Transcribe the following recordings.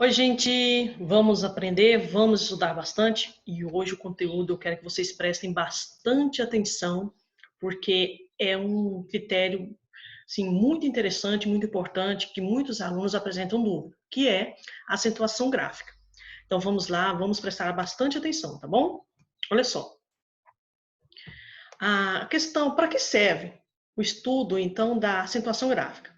Oi, gente, vamos aprender, vamos estudar bastante e hoje o conteúdo eu quero que vocês prestem bastante atenção, porque é um critério assim, muito interessante, muito importante, que muitos alunos apresentam dúvida, que é a acentuação gráfica. Então vamos lá, vamos prestar bastante atenção, tá bom? Olha só, a questão, para que serve o estudo, então, da acentuação gráfica?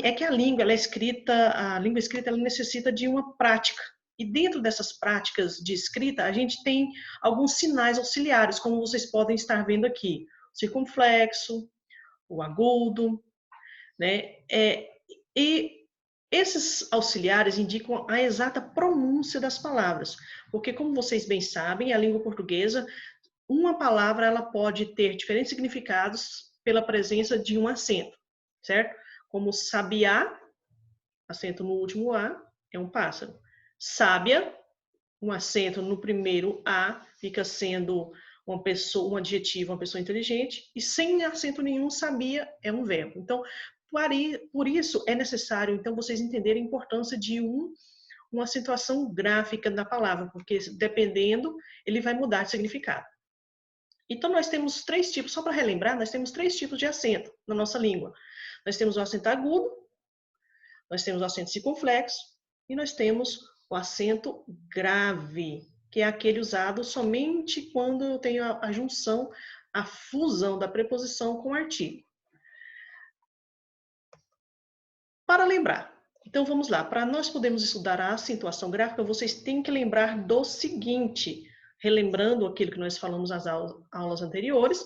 É que a língua, a língua escrita, ela necessita de uma prática. E dentro dessas práticas de escrita, a gente tem alguns sinais auxiliares, como vocês podem estar vendo aqui. O circunflexo, o agudo, né? E esses auxiliares indicam a exata pronúncia das palavras. Porque, como vocês bem sabem, a língua portuguesa, uma palavra ela pode ter diferentes significados pela presença de um acento, certo? Como sabiá, acento no último A, é um pássaro. Sábia, um acento no primeiro A, fica sendo uma pessoa, um adjetivo, uma pessoa inteligente, e sem acento nenhum, sabia é um verbo. Então, por isso é necessário, então, vocês entenderem a importância de uma acentuação gráfica da palavra, porque dependendo, ele vai mudar de significado. Então, nós temos três tipos, só para relembrar, nós temos três tipos de acento na nossa língua. Nós temos o acento agudo, nós temos o acento circunflexo e nós temos o acento grave, que é aquele usado somente quando eu tenho a junção, a fusão da preposição com o artigo. Para lembrar, então vamos lá, para nós podermos estudar a acentuação gráfica, vocês têm que lembrar do seguinte, relembrando aquilo que nós falamos nas aulas anteriores,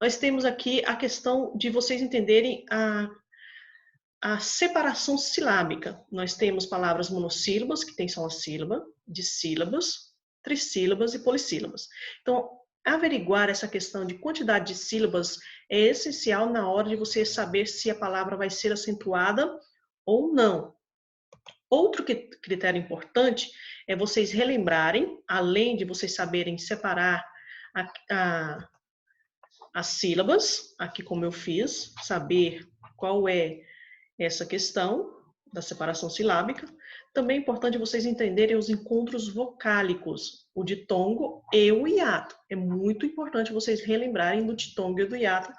nós temos aqui a questão de vocês entenderem a separação silábica. Nós temos palavras monossílabas, que tem só uma sílaba, dissílabas, trissílabas e polissílabas. Então, averiguar essa questão de quantidade de sílabas é essencial na hora de você saber se a palavra vai ser acentuada ou não. Outro critério importante é vocês relembrarem, além de vocês saberem separar as sílabas, aqui como eu fiz, saber qual é essa questão da separação silábica. Também é importante vocês entenderem os encontros vocálicos, o ditongo e o hiato. É muito importante vocês relembrarem do ditongo e do hiato.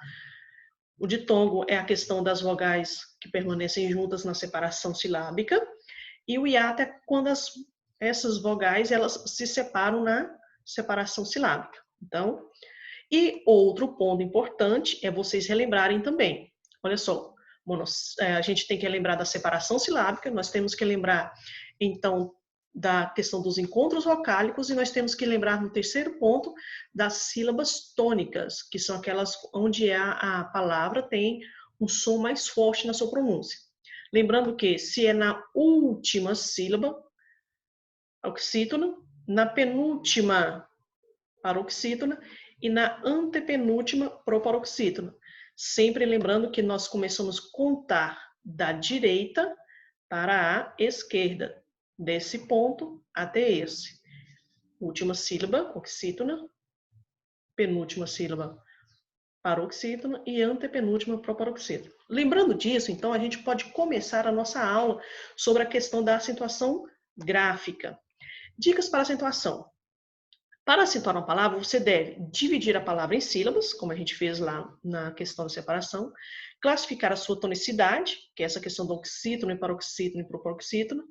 O ditongo é a questão das vogais que permanecem juntas na separação silábica, e o hiato é quando essas vogais elas se separam na separação silábica. Então, e outro ponto importante é vocês relembrarem também. Olha só, a gente tem que lembrar da separação silábica, nós temos que lembrar, então, da questão dos encontros vocálicos, e nós temos que lembrar, no terceiro ponto, das sílabas tônicas, que são aquelas onde a palavra tem um som mais forte na sua pronúncia. Lembrando que, se é na última sílaba, oxítona, na penúltima, paroxítona, e na antepenúltima, proparoxítona. Sempre lembrando que nós começamos a contar da direita para a esquerda, desse ponto até esse. Última sílaba, oxítona, penúltima sílaba, paroxítona e antepenúltima, proparoxítona. Lembrando disso, então, a gente pode começar a nossa aula sobre a questão da acentuação gráfica. Dicas para acentuação. Para acentuar uma palavra, você deve dividir a palavra em sílabas, como a gente fez lá na questão da separação, classificar a sua tonicidade, que é essa questão do oxítono, paroxítono e proparoxítono,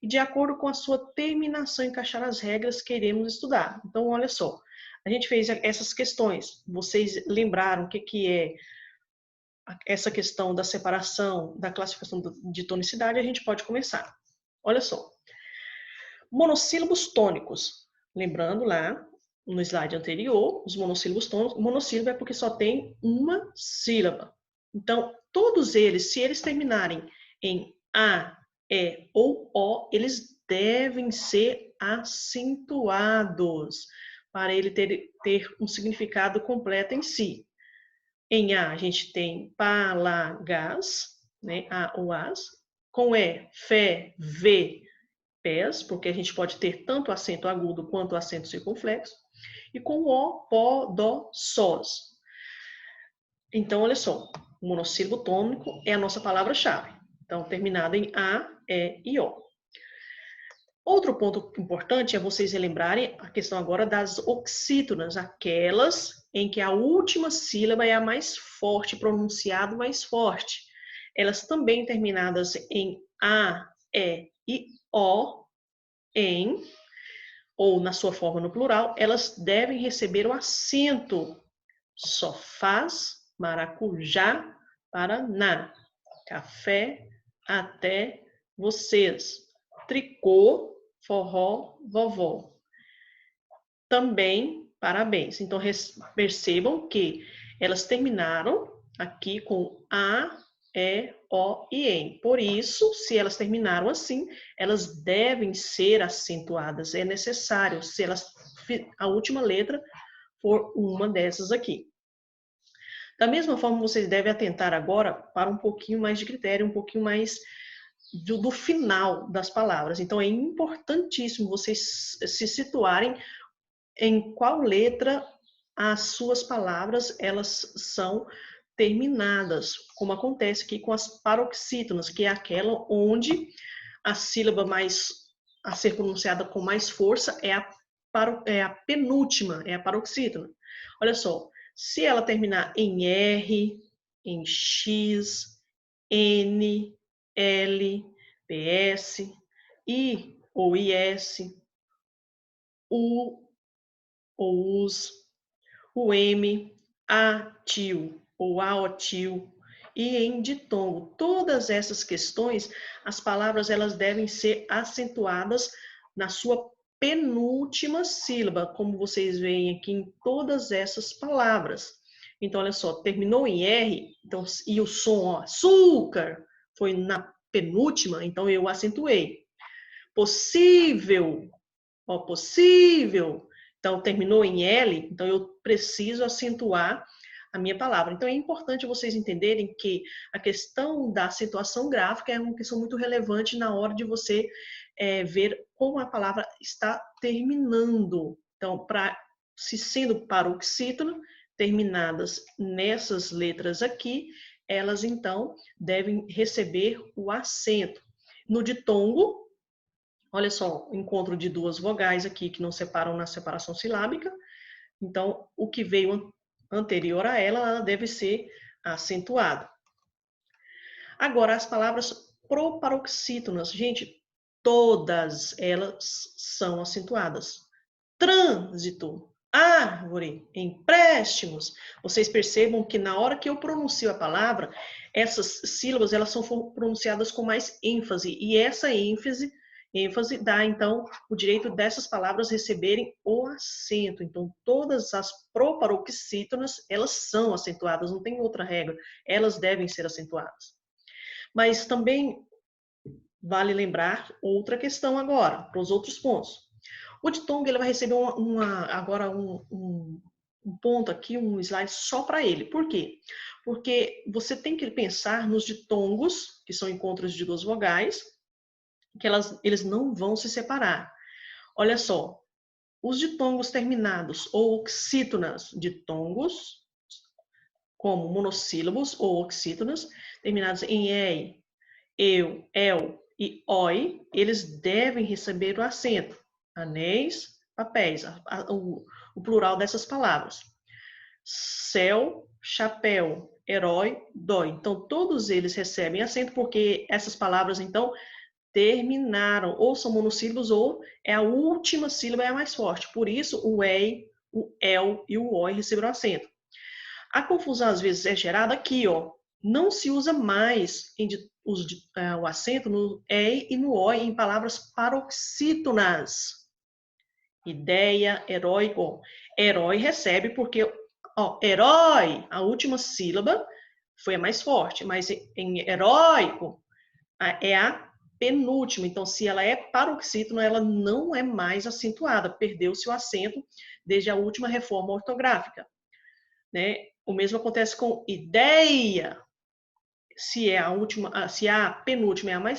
e de acordo com a sua terminação, encaixar as regras que iremos estudar. Então, olha só, a gente fez essas questões, vocês lembraram o que é essa questão da separação, da classificação de tonicidade, a gente pode começar. Olha só, monossílabos tônicos. Lembrando lá, no slide anterior, os monossílabos tônicos, monossílabo é porque só tem uma sílaba. Então, todos eles, se eles terminarem em A, E ou O, eles devem ser acentuados para ele ter um significado completo em si. Em A, a gente tem palágas, né, A ou As. Com E, fé, vê, pés, porque a gente pode ter tanto acento agudo quanto acento circunflexo, e com o, pó, dó, sós. Então, olha só, o monossílabo tônico é a nossa palavra-chave. Então, terminado em A, E e O. Outro ponto importante é vocês relembrarem a questão agora das oxítonas, aquelas em que a última sílaba é a mais forte, pronunciado mais forte. Elas também terminadas em A, E e O, em, ou na sua forma no plural, elas devem receber o acento. Sofás, maracujá, paraná. Café, até, vocês. Tricô, forró, vovó. Também, parabéns. Então, percebam que elas terminaram aqui com A, E, O e EM. Por isso, se elas terminaram assim, elas devem ser acentuadas. É necessário, se elas, a última letra for uma dessas aqui. Da mesma forma, vocês devem atentar agora para um pouquinho mais de critério, um pouquinho mais do final das palavras. Então, é importantíssimo vocês se situarem em qual letra as suas palavras elas são terminadas, como acontece aqui com as paroxítonas, que é aquela onde a sílaba mais a ser pronunciada com mais força é a penúltima, é a paroxítona. Olha só, se ela terminar em R, em X, N, L, PS, I ou IS, U ou US, o M, A tio ou aotil e em ditongo. Todas essas questões, as palavras elas devem ser acentuadas na sua penúltima sílaba, como vocês veem aqui em todas essas palavras. Então, olha só, terminou em R, então, e o som, ó, açúcar, foi na penúltima, então eu acentuei. Possível, ó, possível. Então, terminou em L, então eu preciso acentuar a minha palavra. Então, é importante vocês entenderem que a questão da acentuação gráfica é uma questão muito relevante na hora de você ver como a palavra está terminando. Então, se sendo paroxítono, terminadas nessas letras aqui, elas, então, devem receber o acento. No ditongo, olha só, o encontro de duas vogais aqui que não separam na separação silábica. Então, o que veio anterior a ela, ela deve ser acentuada. Agora, as palavras proparoxítonas, gente, todas elas são acentuadas. Trânsito, árvore, empréstimos. Vocês percebam que na hora que eu pronuncio a palavra, essas sílabas elas são pronunciadas com mais ênfase. E essa ênfase dá, então, o direito dessas palavras receberem o acento. Então, todas as proparoxítonas, elas são acentuadas, não tem outra regra. Elas devem ser acentuadas. Mas também vale lembrar outra questão agora, para os outros pontos. O ditongo ele vai receber agora um ponto aqui, um slide só para ele. Por quê? Porque você tem que pensar nos ditongos, que são encontros de duas vogais, que eles não vão se separar. Olha só, os ditongos terminados ou oxítonas, ditongos, como monossílabos ou oxítonas, terminados em EI, eu, el e oi, eles devem receber o acento. Anéis, papéis, o plural dessas palavras. Céu, chapéu, herói, dói. Então, todos eles recebem acento porque essas palavras, então, terminaram, ou são monossílabos, ou é a última sílaba é a mais forte. Por isso, o ei, o el e o oi receberam acento. A confusão, às vezes, é gerada aqui, ó. Não se usa mais o acento no ei e no oi em palavras paroxítonas. Ideia, heróico. Herói recebe porque, ó, herói, a última sílaba foi a mais forte, mas em heróico é a penúltima. Então, se ela é paroxítona, ela não é mais acentuada. Perdeu-se o acento desde a última reforma ortográfica. Né? O mesmo acontece com ideia. Se é a última, se a penúltima é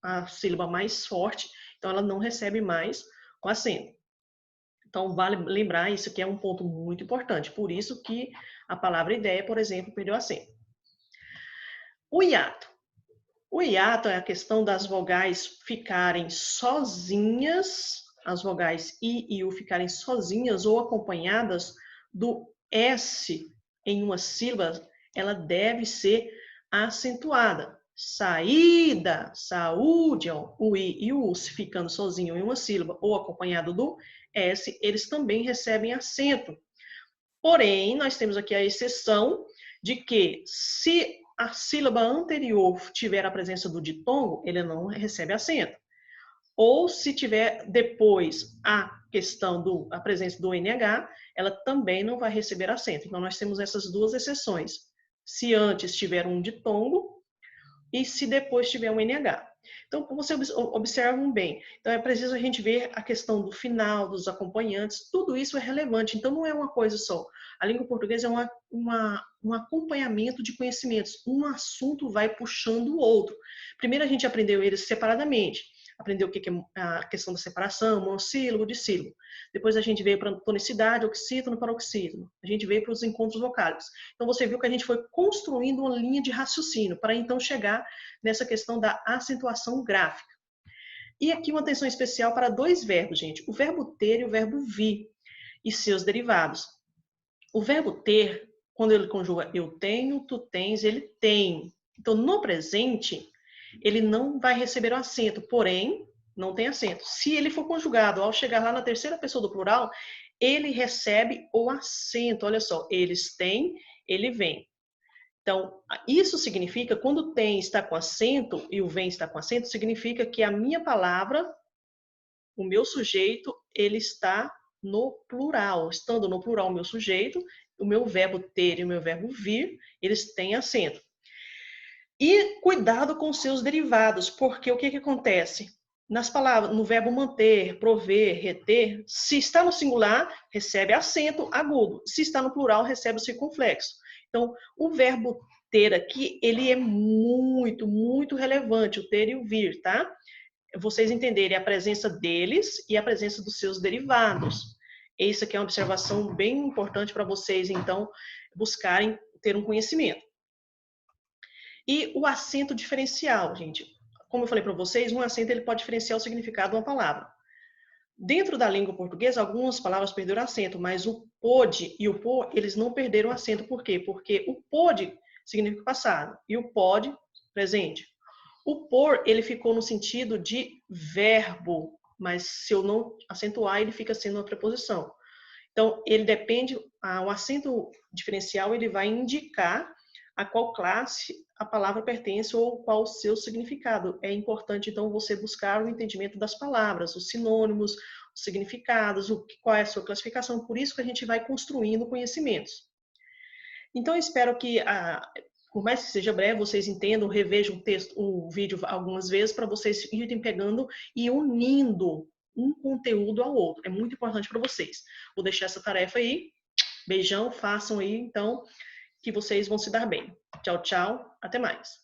a sílaba mais forte, então ela não recebe mais o acento. Então, vale lembrar, isso aqui é um ponto muito importante. Por isso que a palavra ideia, por exemplo, perdeu acento. O hiato. O hiato é a questão das vogais ficarem sozinhas, as vogais I e U ficarem sozinhas ou acompanhadas do S em uma sílaba, ela deve ser acentuada. Saída, saúde, ó, o I e o U se ficando sozinho em uma sílaba ou acompanhado do S, eles também recebem acento. Porém, nós temos aqui a exceção de que se a sílaba anterior tiver a presença do ditongo, ele não recebe acento. Ou se tiver depois a questão a presença do NH, ela também não vai receber acento. Então, nós temos essas duas exceções. Se antes tiver um ditongo e se depois tiver um NH. Então, vocês observam bem. Então, é preciso a gente ver a questão do final, dos acompanhantes, tudo isso é relevante. Então, não é uma coisa só. A língua portuguesa é um acompanhamento de conhecimentos. Um assunto vai puxando o outro. Primeiro, a gente aprendeu eles separadamente. Aprendeu o que é a questão da separação, monossílabo, dissílabo. Depois a gente veio para a tonicidade, oxítono, paroxítono. A gente veio para os encontros vocálicos. Então, você viu que a gente foi construindo uma linha de raciocínio para então chegar nessa questão da acentuação gráfica. E aqui uma atenção especial para dois verbos, gente. O verbo ter e o verbo vir e seus derivados. O verbo ter, quando ele conjuga eu tenho, tu tens, ele tem. Então, no presente, ele não vai receber o acento, porém, não tem acento. Se ele for conjugado, ao chegar lá na terceira pessoa do plural, ele recebe o acento. Olha só, eles têm, ele vem. Então, isso significa, quando tem está com acento e o vem está com acento, significa que a minha palavra, o meu sujeito, ele está no plural. Estando no plural o meu sujeito, o meu verbo ter e o meu verbo vir, eles têm acento. E cuidado com seus derivados, porque o que acontece? Nas palavras, no verbo manter, prover, reter, se está no singular, recebe acento agudo. Se está no plural, recebe o circunflexo. Então, o verbo ter aqui, ele é muito, muito relevante, o ter e o vir, tá? Vocês entenderem a presença deles e a presença dos seus derivados. Isso aqui é uma observação bem importante para vocês, então, buscarem ter um conhecimento. E o acento diferencial, gente. Como eu falei para vocês, um acento ele pode diferenciar o significado de uma palavra. Dentro da língua portuguesa, algumas palavras perderam acento, mas o pode e o por, eles não perderam acento. Por quê? Porque o pode significa passado e o pode, presente. O por, ele ficou no sentido de verbo, mas se eu não acentuar, ele fica sendo uma preposição. Então, ele depende, o acento diferencial, ele vai indicar a qual classe a palavra pertence ou qual o seu significado. É importante, então, você buscar o entendimento das palavras, os sinônimos, os significados, qual é a sua classificação. Por isso que a gente vai construindo conhecimentos. Então, eu espero que, por mais que seja breve, vocês entendam, revejam o vídeo algumas vezes para vocês irem pegando e unindo um conteúdo ao outro. É muito importante para vocês. Vou deixar essa tarefa aí. Beijão, façam aí, então, que vocês vão se dar bem. Tchau, tchau. Até mais.